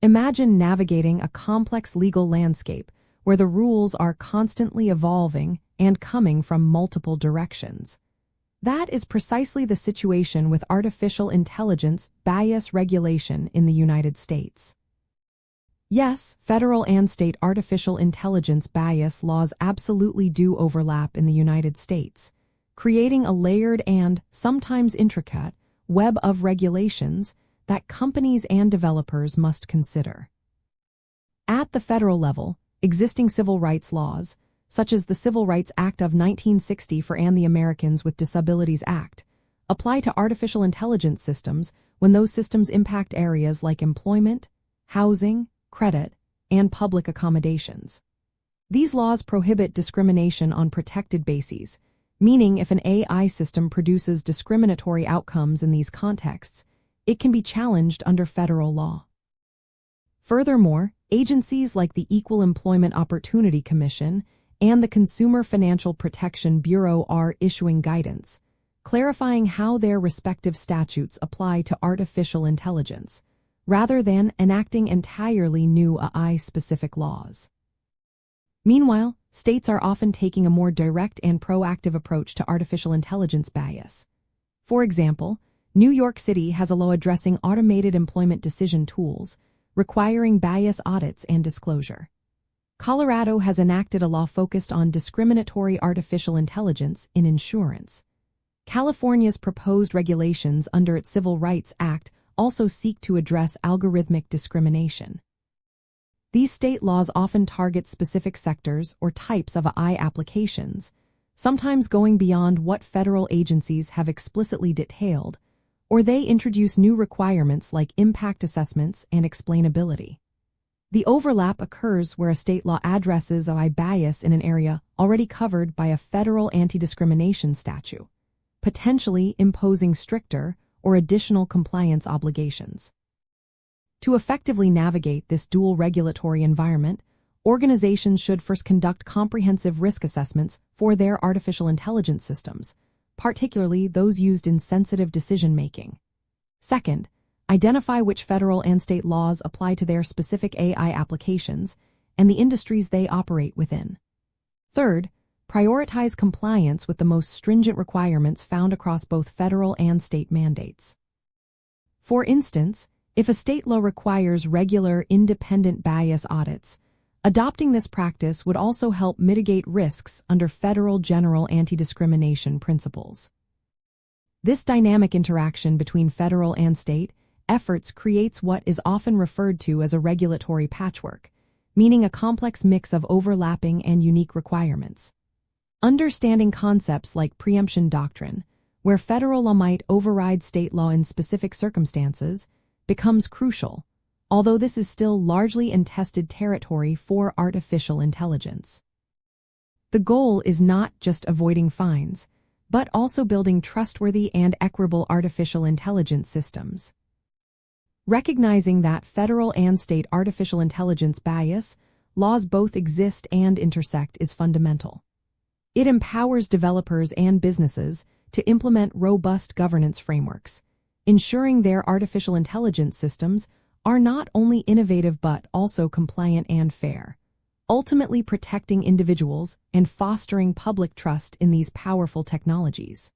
Imagine navigating a complex legal landscape where the rules are constantly evolving and coming from multiple directions. That is precisely the situation with artificial intelligence bias regulation in the United States. Yes, federal and state artificial intelligence bias laws absolutely do overlap in the United States, creating a layered and, sometimes intricate, web of regulations that companies and developers must consider. At the federal level, existing civil rights laws, such as the Civil Rights Act of 1960 and the Americans with Disabilities Act, apply to artificial intelligence systems when those systems impact areas like employment, housing, credit, and public accommodations. These laws prohibit discrimination on protected bases, meaning if an AI system produces discriminatory outcomes in these contexts, it can be challenged under federal law. Furthermore, agencies like the Equal Employment Opportunity Commission and the Consumer Financial Protection Bureau are issuing guidance, clarifying how their respective statutes apply to artificial intelligence, rather than enacting entirely new AI-specific laws. Meanwhile, states are often taking a more direct and proactive approach to artificial intelligence bias. For example, New York City has a law addressing automated employment decision tools, requiring bias audits and disclosure. Colorado has enacted a law focused on discriminatory artificial intelligence in insurance. California's proposed regulations under its Civil Rights Act also seek to address algorithmic discrimination. These state laws often target specific sectors or types of AI applications, sometimes going beyond what federal agencies have explicitly detailed, or they introduce new requirements like impact assessments and explainability. The overlap occurs where a state law addresses AI bias in an area already covered by a federal anti-discrimination statute, potentially imposing stricter or additional compliance obligations. To effectively navigate this dual regulatory environment, organizations should first conduct comprehensive risk assessments for their artificial intelligence systems, particularly those used in sensitive decision-making. Second, identify which federal and state laws apply to their specific AI applications and the industries they operate within. Third, prioritize compliance with the most stringent requirements found across both federal and state mandates. For instance, if a state law requires regular independent bias audits, adopting this practice would also help mitigate risks under federal general anti-discrimination principles. This dynamic interaction between federal and state efforts creates what is often referred to as a regulatory patchwork, meaning a complex mix of overlapping and unique requirements. Understanding concepts like preemption doctrine, where federal law might override state law in specific circumstances, becomes crucial, although this is still largely untested territory for artificial intelligence. The goal is not just avoiding fines, but also building trustworthy and equitable artificial intelligence systems. Recognizing that federal and state artificial intelligence bias laws both exist and intersect is fundamental. It empowers developers and businesses to implement robust governance frameworks, ensuring their artificial intelligence systems are not only innovative but also compliant and fair, ultimately protecting individuals and fostering public trust in these powerful technologies.